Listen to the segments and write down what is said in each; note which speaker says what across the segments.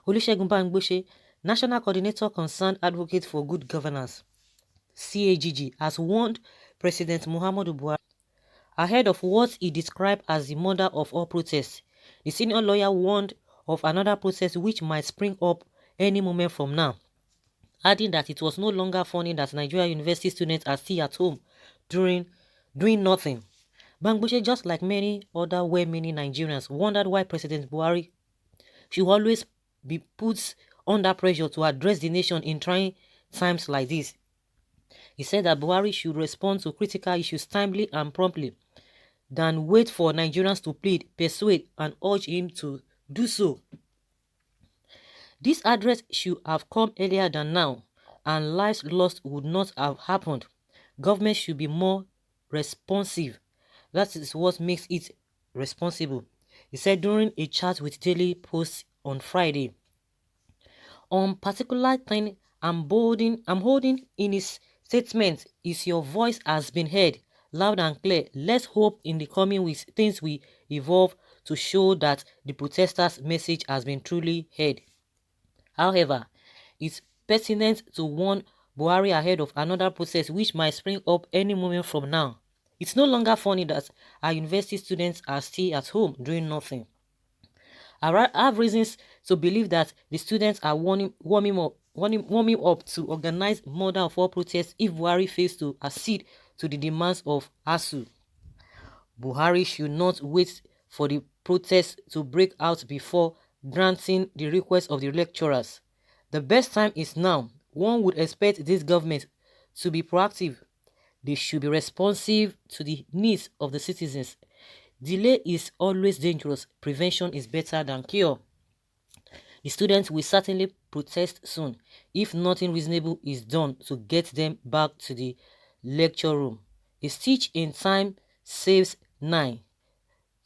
Speaker 1: Olusegun Bangbose, National Coordinator Concerned Advocate for Good Governance, CAGG, has warned President Muhammadu Buhari ahead of what he described as the mother of all protests. The senior lawyer warned of another protest which might spring up any moment from now, adding that it was no longer funny that Nigeria university students are still at home during doing nothing. Bangbose, just like many other well-meaning Nigerians, wondered why President Buhari should always be put under pressure to address the nation in trying times like this. He said that Buhari should respond to critical issues timely and promptly than wait for Nigerians to plead, persuade, and urge him to do so. This address should have come earlier than now, and lives lost would not have happened. Government should be more responsive. That is what makes it responsible, he said during a chat with Daily Post on Friday. On particular thing I'm holding in his statement is your voice has been heard loud and clear. Let's hope in the coming weeks things will evolve to show that the protesters' message has been truly heard. However, it's pertinent to warn Buhari ahead of another process which might spring up any moment from now. It's no longer funny that our university students are still at home doing nothing. I have reasons to believe that the students are warming up to organize murder of all protests if Buhari fails to accede to the demands of ASU. Buhari should not wait for the protests to break out before granting the request of the lecturers. The best time is now. One would expect this government to be proactive. They should be responsive to the needs of the citizens. Delay is always dangerous. Prevention is better than cure. The students will certainly protest soon if nothing reasonable is done to get them back to the lecture room. A stitch in time saves 9.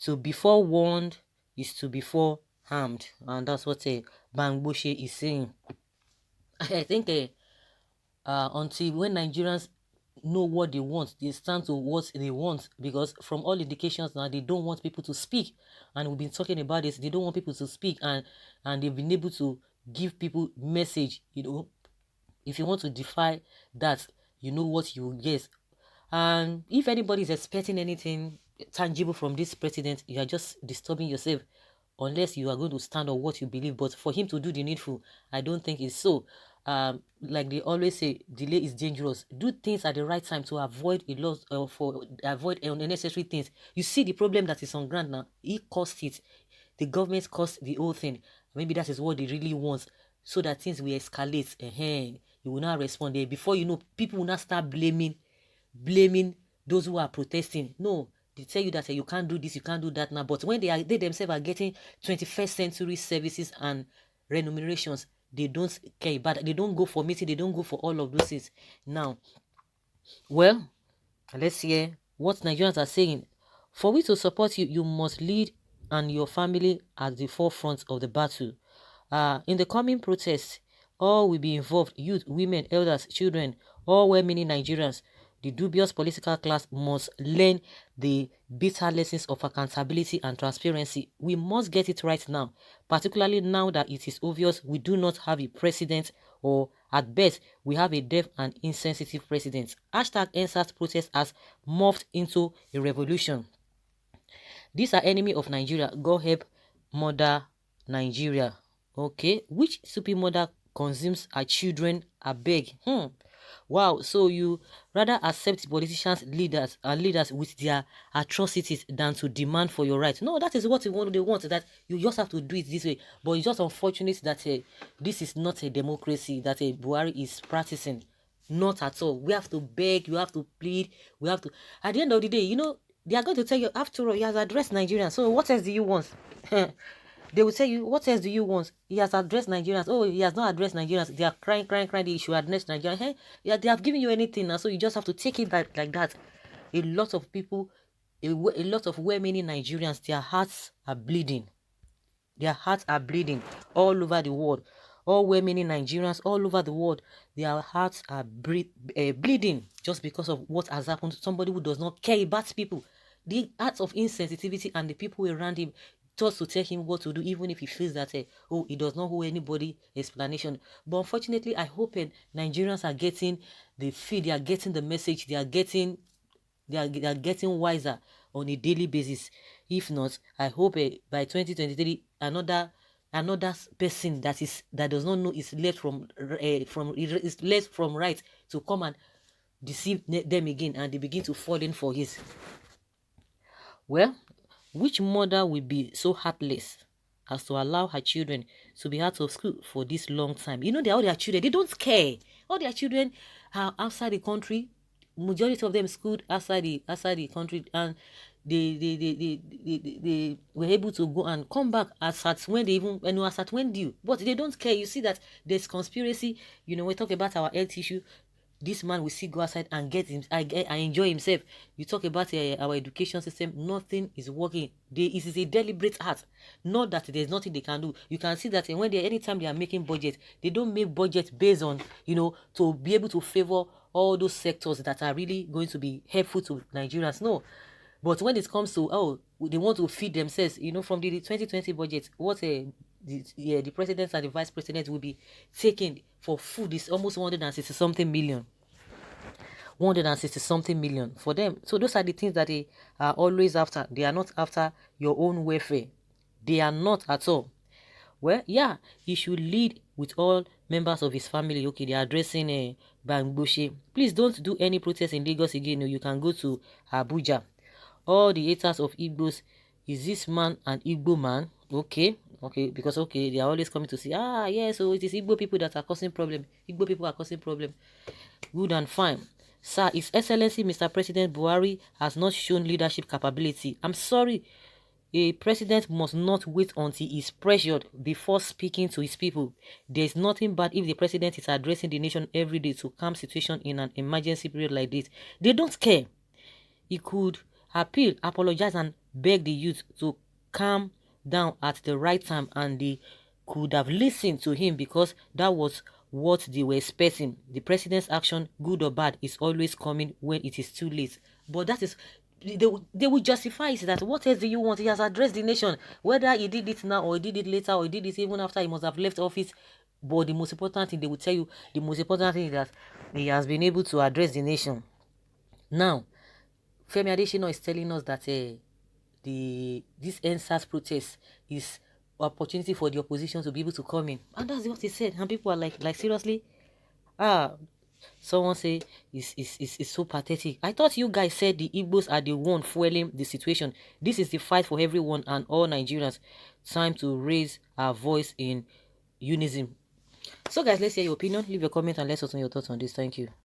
Speaker 1: To be forewarned is to be forearmed. And that's what Bangbose is saying. I think until when Nigerians know what they want, they stand to what they want, because from all indications now they don't want people to speak, and we've been talking about this. They don't want people to speak, and they've been able to give people message. If you want to defy that, you know what you will get. And if anybody is expecting anything tangible from this president, you are just disturbing yourself, unless you are going to stand on what you believe. But for him to do the needful, I don't think it's so. Like they always say, delay is dangerous. Do things at the right time to avoid a loss, avoid unnecessary things. You see the problem that is on ground now. He caused it. The government caused the whole thing. Maybe that is what they really want, so that things will escalate. You will not respond there. Before you know, people will not start blaming those who are protesting. No, they tell you that you can't do this, you can't do that now. But when they themselves are getting 21st century services and remunerations, they don't care. But they don't go for meeting, they don't go for all of those things. Now, well, let's hear what Nigerians are saying. For we to support you, you must lead and your family at the forefront of the battle. In the coming protests, all will be involved: youth, women, elders, children, all well-meaning Nigerians. The dubious political class must learn the bitter lessons of accountability and transparency. We must get it right now, particularly now that it is obvious we do not have a president, or at best, we have a deaf and insensitive president. Hashtag NSAS protest has morphed into a revolution. These are enemy of Nigeria. God help mother Nigeria. Okay, which stupid mother consumes her children? I beg. Wow, so you rather accept politicians, leaders with their atrocities than to demand for your rights. No, that is what they want, that you just have to do it this way. But it's just unfortunate that this is not a democracy that Buhari is practicing. Not at all. We have to beg, you have to plead, we have to. At the end of the day, they are going to tell you, after all, he has addressed Nigerians. So what else do you want? They will tell you, what else do you want? He has addressed Nigerians. Oh, he has not addressed Nigerians. They are crying. They should address Nigerians. Hey, yeah, they have given you anything now, so you just have to take it like that. A lot of people, a lot of well-meaning Nigerians, their hearts are bleeding. Their hearts are bleeding all over the world. All well-meaning Nigerians all over the world, their hearts are bleeding just because of what has happened to somebody who does not care about people. The acts of insensitivity and the people around him thoughts to tell him what to do, even if he feels that oh, he does not owe anybody explanation. But unfortunately, I hope Nigerians are getting the feed, they are getting the message, they are getting wiser on a daily basis. If not, I hope by 2023 another person that does not know is left is left from right to come and deceive them again, and they begin to fall in for his. Well, which mother will be so heartless as to allow her children to be out of school for this long time? You know, all their children, they don't care. All their children are outside the country. Majority of them schooled outside the country, and they were able to go and come back as at when they even as at when due. But they don't care. You see that there's conspiracy. You know, we talk about our health issue. This man will still go outside and I enjoy himself. You talk about our education system, nothing is working. It is a deliberate act. Not that there's nothing they can do. You can see that when anytime they are making budget, they don't make budget based on, to be able to favor all those sectors that are really going to be helpful to Nigerians. No. But when it comes to, they want to feed themselves, from the 2020 budget, what the president and the vice president will be taking for food is almost 160 something million. 160 something million for them. So those are the things that they are always after. They are not after your own welfare. They are not at all. Well, yeah, he should lead with all members of his family. Okay, they are addressing Bangboshi. Please don't do any protest in Lagos again. You can go to Abuja. All the haters of Igbos, is this man an Igbo man? Okay, because they are always coming to say, so it is Igbo people that are causing problem. Igbo people are causing problem. Good and fine. Sir, His Excellency Mr. President Buhari has not shown leadership capability. I'm sorry. A president must not wait until he's pressured before speaking to his people. There's nothing bad if the president is addressing the nation every day to calm situation in an emergency period like this. They don't care. He could appeal, apologize, and beg the youth to calm down at the right time, and they could have listened to him because that was what they were expecting. The president's action, good or bad, is always coming when it is too late. But that is, they will justify it that what else do you want? He has addressed the nation. Whether he did it now or he did it later or he did it even after he must have left office. But the most important thing, they will tell you, the most important thing is that he has been able to address the nation. Now, Femi Adesina is telling us that this NSAS protest is opportunity for the opposition to be able to come in, and that's what he said. And people are like seriously, someone say it's so pathetic. I thought you guys said the Igbos are the one fueling the situation. This is the fight for everyone and all Nigerians. Time to raise our voice in unison. So guys, let's hear your opinion. Leave your comment and let us know your thoughts on this. Thank you.